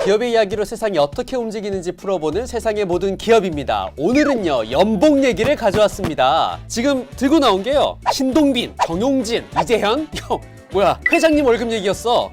기업의 이야기로 세상이 어떻게 움직이는지 풀어보는 세상의 모든 기업입니다. 오늘은요, 연봉 얘기를 가져왔습니다. 지금 들고 나온 게요, 신동빈, 정용진, 이재현, 뭐야, 회장님 월급 얘기였어.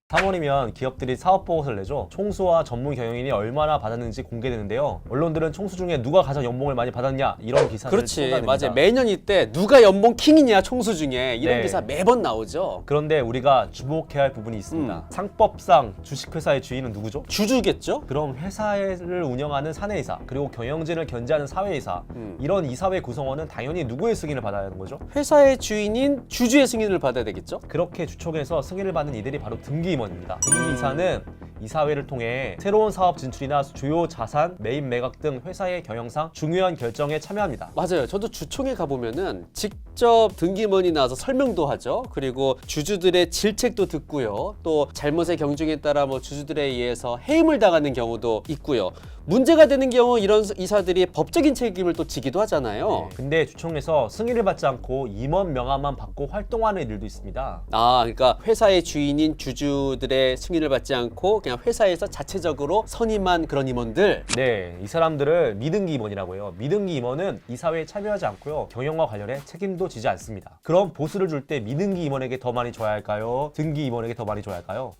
3월이면 기업들이 사업보고서를 내죠. 총수와 전문 경영인이 얼마나 받았는지 공개되는데요. 언론들은 총수 중에 누가 가장 연봉을 많이 받았냐 이런 기사를 그렇지, 쏟아냅니다. 맞아요. 매년 이때 누가 연봉 킹이냐 총수 중에 이런 네. 기사 매번 나오죠. 그런데 우리가 주목해야 할 부분이 있습니다. 상법상 주식회사의 주인은 누구죠? 주주겠죠? 그럼 회사를 운영하는 사내이사, 그리고 경영진을 견제하는 사회이사, 이런 이사회 구성원은 당연히 누구의 승인을 받아야 하는 거죠? 회사의 주인인 주주의 승인을 받아야 되겠죠? 그렇게 주총에서 승인을 받는 이들이 바로 등기임원입니다. 등기이사는 이사회를 통해 새로운 사업 진출이나 주요 자산, 매입 매각 등 회사의 경영상 중요한 결정에 참여합니다. 맞아요. 저도 주총에 가보면은 직접 등기임원이 나와서 설명도 하죠. 그리고 주주들의 질책도 듣고요. 또 잘못의 경중에 따라 뭐 주주들에 의해서 해임을 당하는 경우도 있고요. 문제가 되는 경우 이런 이사들이 법적인 책임을 또 지기도 하잖아요. 근데 주총에서 승인을 받지 않고 임원 명함만 받고 활동하는 이들도 있습니다. 그러니까 회사의 주인인 주주들의 승인을 받지 않고 그냥 회사에서 자체적으로 선임한 그런 임원들. 네, 이 사람들을 미등기 임원이라고 해요. 미등기 임원은 이사회에 참여하지 않고요. 경영과 관련해 책임도 지지 않습니다. 그럼 보수를 줄 때 미등기 임원에게 더 많이 줘야 할까요? 등기 임원에게 더 많이 줘야 할까요?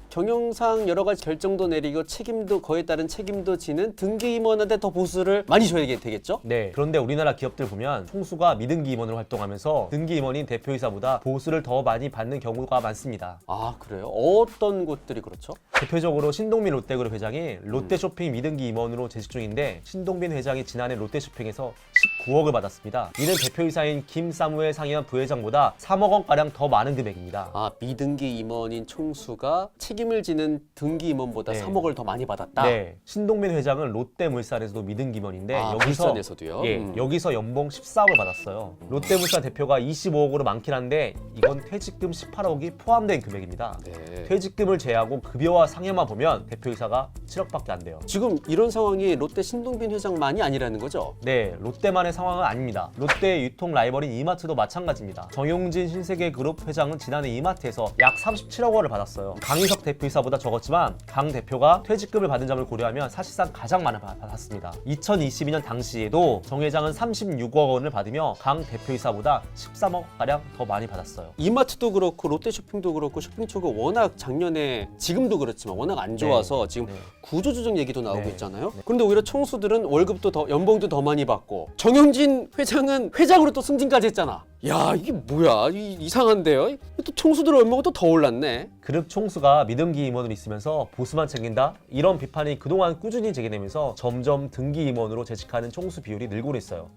경영상 여러 가지 결정도 내리고 책임도 그에 따른 책임도 지는 등기 임원한테 더 보수를 많이 줘야 되겠죠? 네, 그런데 우리나라 기업들 보면 총수가 미등기 임원으로 활동하면서 등기 임원인 대표이사보다 보수를 더 많이 받는 경우가 많습니다. 아, 그래요? 어떤 곳들이 그렇죠? 대표적으로 신동빈 롯데그룹 회장이 롯데쇼핑 미등기 임원으로 재직 중인데, 신동빈 회장이 지난해 롯데쇼핑에서 19억을 받았습니다. 이는 대표이사인 김사무엘 상현 부회장보다 3억 원가량 더 많은 금액입니다. 미등기 임원인 총수가 책임을 지는 등기 임원보다 네. 3억을 더 많이 받았다? 네, 신동빈 회장은 롯데물산에서도 미등기 임원인데 물산에서도요? 여기서 연봉 14억을 받았어요. 롯데물산 대표가 25억으로 많긴 한데 이건 퇴직금 18억이 포함된 금액입니다. 네. 퇴직금을 제외하고 급여와 상여만 보면 대표이사가 7억밖에 안 돼요. 지금 이런 상황이 롯데 신동빈 회장만이 아니라는 거죠? 네, 롯데만의 상황은 아닙니다. 롯데의 유통 라이벌인 이마트도 마찬가지입니다. 정용진 신세계그룹 회장은 지난해 이마트에서 약 37억 원을 받았어요. 강희석 대표이사보다 적었지만 강 대표가 퇴직금을 받은 점을 고려하면 사실상 가장 많이 받았습니다. 2022년 당시에도 정 회장은 36억 원을 받으며 강 대표이사보다 13억 가량 더 많이 받았어요. 이마트도 그렇고 롯데쇼핑도 그렇고 쇼핑초가 워낙 작년에, 지금도 그렇지만 워낙 안 좋아서 지금 구조조정 얘기도 나오고 있잖아요. 그런데 오히려 총수들은 월급도 더, 연봉도 더 많이 받고, 정영진 회장은 회장으로 또 승진까지 했잖아. 야, 이게 뭐야? 이상한데요? 또 총수들 연봉은 또 더 올랐네. 그룹 총수가 미등기 임원으로 있으면서 보수만 챙긴다? 이런 비판이 그동안 꾸준히 제기되면서 점점 등기 임원으로 재직하는 총수 비율이 늘고 있어요.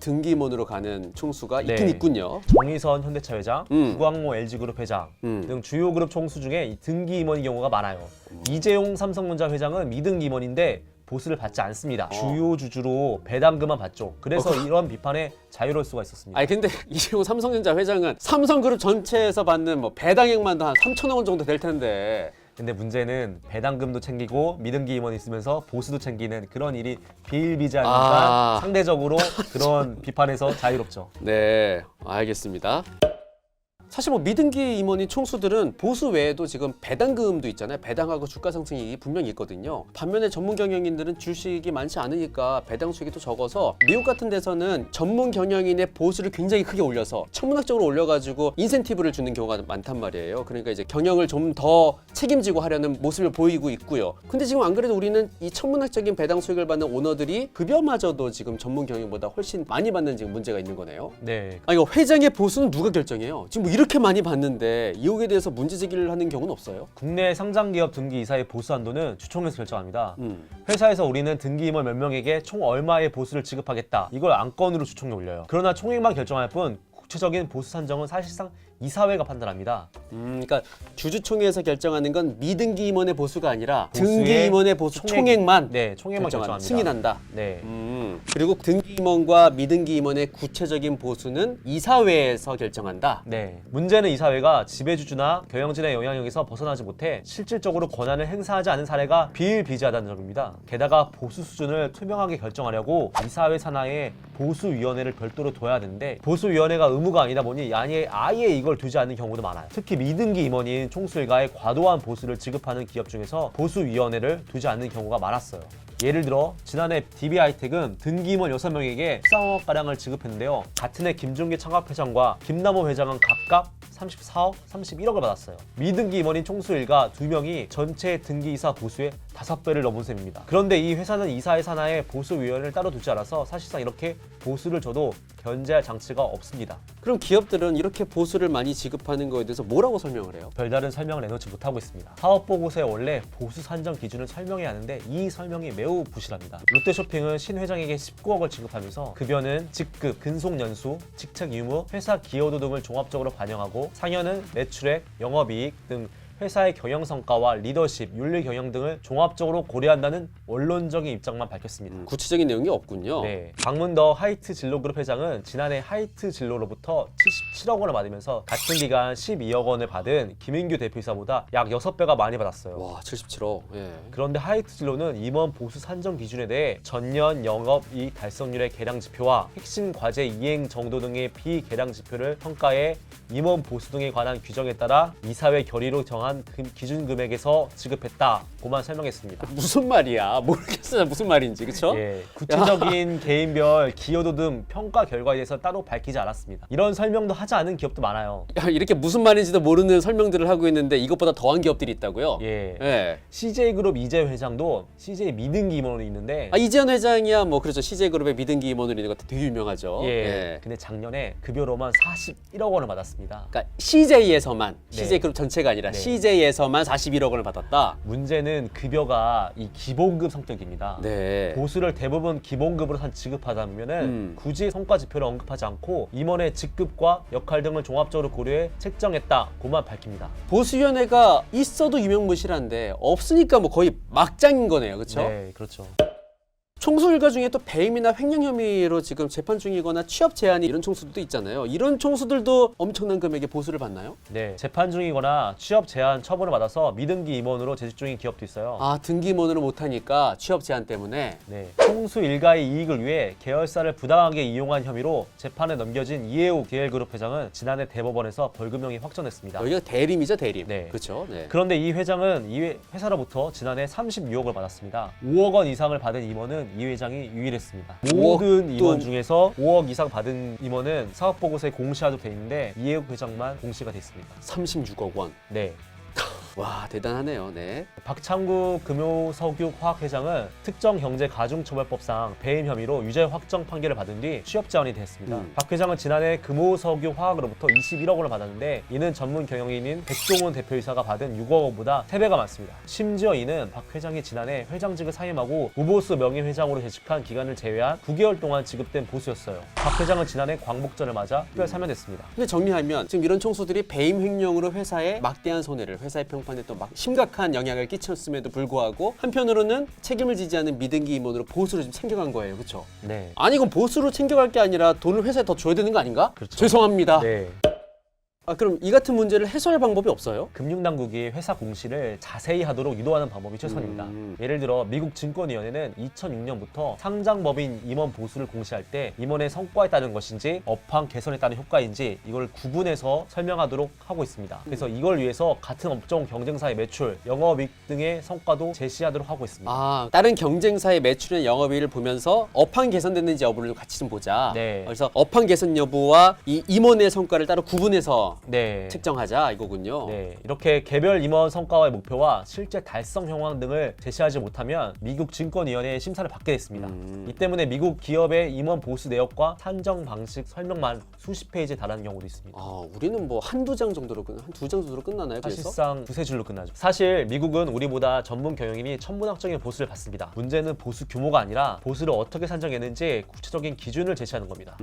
등기 임원으로 가는 총수가 있긴 있군요. 정의선 현대차 회장, 구광모 LG그룹 회장 등 주요 그룹 총수 중에 이 등기 임원인 경우가 많아요. 이재용 삼성전자 회장은 미등기 임원인데 보수를 받지 않습니다. 주요 주주로 배당금만 받죠. 그래서 이런 비판에 자유로울 수가 있었습니다. 근데 이재용 삼성전자 회장은 삼성그룹 전체에서 받는 뭐 배당액만도 한 3천억 원 정도 될 텐데. 근데 문제는 배당금도 챙기고 미등기 임원이 있으면서 보수도 챙기는 그런 일이 비일비재하니까 상대적으로 그런 비판에서 자유롭죠. 네, 알겠습니다. 사실 뭐 미등기 임원인 총수들은 보수 외에도 지금 배당금도 있잖아요. 배당하고 주가 상승 이익이 분명히 있거든요. 반면에 전문 경영인들은 주식이 많지 않으니까 배당 수익이 또 적어서, 미국 같은 데서는 전문 경영인의 보수를 굉장히 크게 올려서 천문학적으로 올려가지고 인센티브를 주는 경우가 많단 말이에요. 그러니까 이제 경영을 좀 더 책임지고 하려는 모습을 보이고 있고요. 근데 지금 안 그래도 우리는 이 천문학적인 배당 수익을 받는 오너들이 급여마저도 지금 전문 경영보다 훨씬 많이 받는 지금 문제가 있는 거네요. 네. 이거 회장의 보수는 누가 결정해요? 지금 뭐 이렇게 많이 받는데 이혹에 대해서 문제 제기를 하는 경우는 없어요? 국내 상장기업 등기 이사의 보수 한도는 주총에서 결정합니다. 회사에서 우리는 등기 임원 몇 명에게 총 얼마의 보수를 지급하겠다, 이걸 안건으로 주총에 올려요. 그러나 총액만 결정할 뿐 구체적인 보수 산정은 사실상 이사회가 판단합니다. 그러니까 주주총회에서 결정하는 건 미등기 임원의 보수가 아니라 보수의 등기 임원의 보수 총액만 총액만 결정합니다. 승인한다. 네. 그리고 등기 임원과 미등기 임원의 구체적인 보수는 이사회에서 결정한다. 네. 문제는 이사회가 지배주주나 경영진의 영향력에서 벗어나지 못해 실질적으로 권한을 행사하지 않은 사례가 비일비재하다는 점입니다. 게다가 보수 수준을 투명하게 결정하려고 이사회 산하에 보수위원회를 별도로 둬야 되는데 보수위원회가 의무가 아니다 보니 아예 이걸 두지 않는 경우도 많아요. 특히 미등기 임원인 총수 일가에 과도한 보수를 지급하는 기업 중에서 보수위원회를 두지 않는 경우가 많았어요. 예를 들어 지난해 DB하이텍은 등기 임원 6명에게 13억가량을 지급했는데요. 같은 해 김종기 창업회장과 김남호 회장은 각각 34억, 31억을 받았어요. 미등기 임원인 총수 일가 2명이 전체 등기이사 보수의 5배를 넘은 셈입니다. 그런데 이 회사는 이사회 산하에 보수위원회를 따로 두지 않아서 사실상 이렇게 보수를 줘도 견제할 장치가 없습니다. 그럼 기업들은 이렇게 보수를 많이 지급하는 거에 대해서 뭐라고 설명을 해요? 별다른 설명을 내놓지 못하고 있습니다. 사업보고서에 원래 보수 산정 기준을 설명해야 하는데 이 설명이 매우 부실합니다. 롯데쇼핑은 신 회장에게 19억을 지급하면서 급여는 직급, 근속연수, 직책 유무, 회사 기여도 등을 종합적으로 반영하고 상여는 매출액, 영업이익 등 회사의 경영 성과와 리더십, 윤리 경영 등을 종합적으로 고려한다는 원론적인 입장만 밝혔습니다. 구체적인 내용이 없군요. 네. 박문더 하이트 진로그룹 회장은 지난해 하이트 진로로부터 77억 원을 받으면서 같은 기간 12억 원을 받은 김인규 대표이사보다 약 6배가 많이 받았어요. 와, 77억. 예. 그런데 하이트 진로는 임원 보수 산정 기준에 대해 전년 영업이익 달성률의 계량 지표와 핵심 과제 이행 정도 등의 비계량 지표를 평가해 임원 보수 등에 관한 규정에 따라 이사회 결의로 정한 기준 금액에서 지급했다고만 설명했습니다. 무슨 말이야? 모르겠어요. 무슨 말인지. 그렇죠? 예, 구체적인 개인별 기여도 등 평가 결과에 대해서 따로 밝히지 않았습니다. 이런 설명도 하지 않은 기업도 많아요. 야, 이렇게 무슨 말인지도 모르는 설명들을 하고 있는데 이것보다 더한 기업들이 있다고요? 예. 예. CJ그룹 이재현 회장도 CJ 미등기 임원으로 있는데 이재현 회장이야 뭐 그렇죠. CJ그룹의 미등기 임원으로 있는 것 되게 유명하죠. 예. 근데 작년에 급여로만 41억 원을 받았습니다. 그러니까 CJ에서만 네. CJ그룹 전체가 아니라 네. CJ에서만 41억 원을 받았다. 문제는 급여가 이 기본급 성격입니다. 네. 보수를 대부분 기본급으로 지급하다면은 굳이 성과 지표를 언급하지 않고 임원의 직급과 역할 등을 종합적으로 고려해 책정했다고만 밝힙니다. 보수위원회가 있어도 유명무실한데 없으니까 뭐 거의 막장인 거네요. 그렇죠? 네, 그렇죠. 총수 일가 중에 또 배임이나 횡령 혐의로 지금 재판 중이거나 취업 제한이 이런 총수들도 있잖아요. 이런 총수들도 엄청난 금액의 보수를 받나요? 네, 재판 중이거나 취업 제한 처분을 받아서 미등기 임원으로 재직 중인 기업도 있어요. 등기임원으로 못하니까 취업 제한 때문에. 네, 총수 일가의 이익을 위해 계열사를 부당하게 이용한 혐의로 재판에 넘겨진 이해우 계열그룹 회장은 지난해 대법원에서 벌금형이 확정됐습니다. 여기가 대림이죠, 대림. 네. 그렇죠. 네. 그런데 이 회장은 이 회사로부터 지난해 36억을 받았습니다. 5억 원 이상을 받은 임원은 이 회장이 유일했습니다. 모든 임원 중에서 5억 이상 받은 임원은 사업보고서에 공시하도록 돼 있는데 이해욱 회장만 공시가 됐습니다. 36억 원. 네. 와, 대단하네요. 네. 박창구 금호석유화학 회장은 특정경제가중처벌법상 배임 혐의로 유죄 확정 판결을 받은 뒤 취업 제한이 됐습니다. 박 회장은 지난해 금호석유화학으로부터 21억 원을 받았는데 이는 전문 경영인인 백종원 대표이사가 받은 6억 원보다 3배가 많습니다. 심지어 이는 박 회장이 지난해 회장직을 사임하고 무보수 명예회장으로 재직한 기간을 제외한 9개월 동안 지급된 보수였어요. 박 회장은 지난해 광복절을 맞아 특별 사면됐습니다. 근데 정리하면 지금 이런 총수들이 배임 횡령으로 회사에 막대한 손해를, 회사의 평판에 또 막 심각한 영향을 끼쳤음에도 불구하고 한편으로는 책임을 지지 않은 미등기 임원으로 보수를 좀 챙겨간 거예요. 그렇죠? 네. 아니 이건 보수로 챙겨갈 게 아니라 돈을 회사에 더 줘야 되는 거 아닌가? 그렇죠. 죄송합니다. 네. 그럼 이 같은 문제를 해소할 방법이 없어요? 금융당국이 회사 공시를 자세히 하도록 유도하는 방법이 최선입니다. 예를 들어 미국 증권위원회는 2006년부터 상장법인 임원 보수를 공시할 때 임원의 성과에 따른 것인지 업황 개선에 따른 효과인지 이걸 구분해서 설명하도록 하고 있습니다. 그래서 이걸 위해서 같은 업종 경쟁사의 매출, 영업이익 등의 성과도 제시하도록 하고 있습니다. 다른 경쟁사의 매출이나 영업이익을 보면서 업황 개선됐는지 여부를 같이 좀 보자. 네. 그래서 업황 개선 여부와 이 임원의 성과를 따로 구분해서 네. 측정하자 이거군요. 네, 이렇게 개별 임원 성과와의 목표와 실제 달성 현황 등을 제시하지 못하면 미국 증권위원회의 심사를 받게 됐습니다. 이 때문에 미국 기업의 임원 보수 내역과 산정 방식 설명만 수십 페이지에 달하는 경우도 있습니다. 우리는 뭐 한두 장 정도로 한2장 정도로 끝나나요? 그래서? 사실상 두세 줄로 끝나죠. 사실 미국은 우리보다 전문 경영인이 천문학적인 보수를 받습니다. 문제는 보수 규모가 아니라 보수를 어떻게 산정했는지 구체적인 기준을 제시하는 겁니다.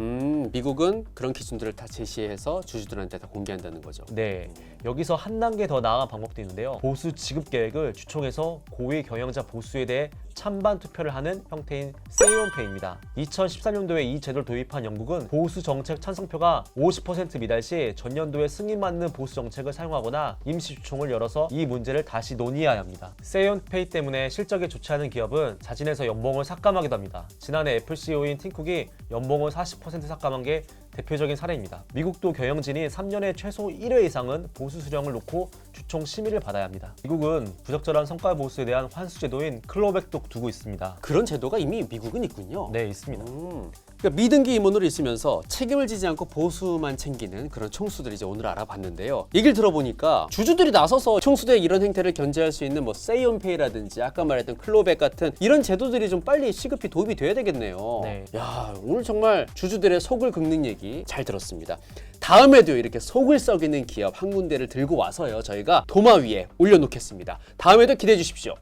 미국은 그런 기준들을 다 제시해서 주주들한테 다 공유 공개한다는 거죠. 네, 여기서 한 단계 더 나아간 방법도 있는데요. 보수 지급 계획을 주총에서 고위 경영자 보수에 대해 찬반 투표를 하는 형태인 세이온페이입니다. 2014년도에 이 제도를 도입한 영국은 보수 정책 찬성표가 50% 미달 시 전년도에 승인 맞는 보수 정책을 사용하거나 임시 주총을 열어서 이 문제를 다시 논의해야 합니다. 세이온페이 때문에 실적이 좋지 않은 기업은 자진해서 연봉을 삭감하기도 합니다. 지난해 애플 CEO인 팀 쿡이 연봉을 40% 삭감한 게 대표적인 사례입니다. 미국도 경영진이 3년에 최소 1회 이상은 보수 수령을 놓고 주총 심의를 받아야 합니다. 미국은 부적절한 성과 보수에 대한 환수 제도인 클로백도 두고 있습니다. 그런 제도가 이미 미국은 있군요. 네, 있습니다. 그러니까 미등기 임원으로 있으면서 책임을 지지 않고 보수만 챙기는 그런 총수들 이제 오늘 알아봤는데요. 얘기를 들어보니까 주주들이 나서서 총수들의 이런 행태를 견제할 수 있는 뭐 세이온페이라든지 아까 말했던 클로백 같은 이런 제도들이 좀 빨리 시급히 도입이 돼야 되겠네요. 네. 야, 오늘 정말 주주들의 속을 긁는 얘기 잘 들었습니다. 다음에도 이렇게 속을 썩이는 기업 한 군데를 들고 와서요, 저희가 도마 위에 올려놓겠습니다. 다음에도 기대해 주십시오.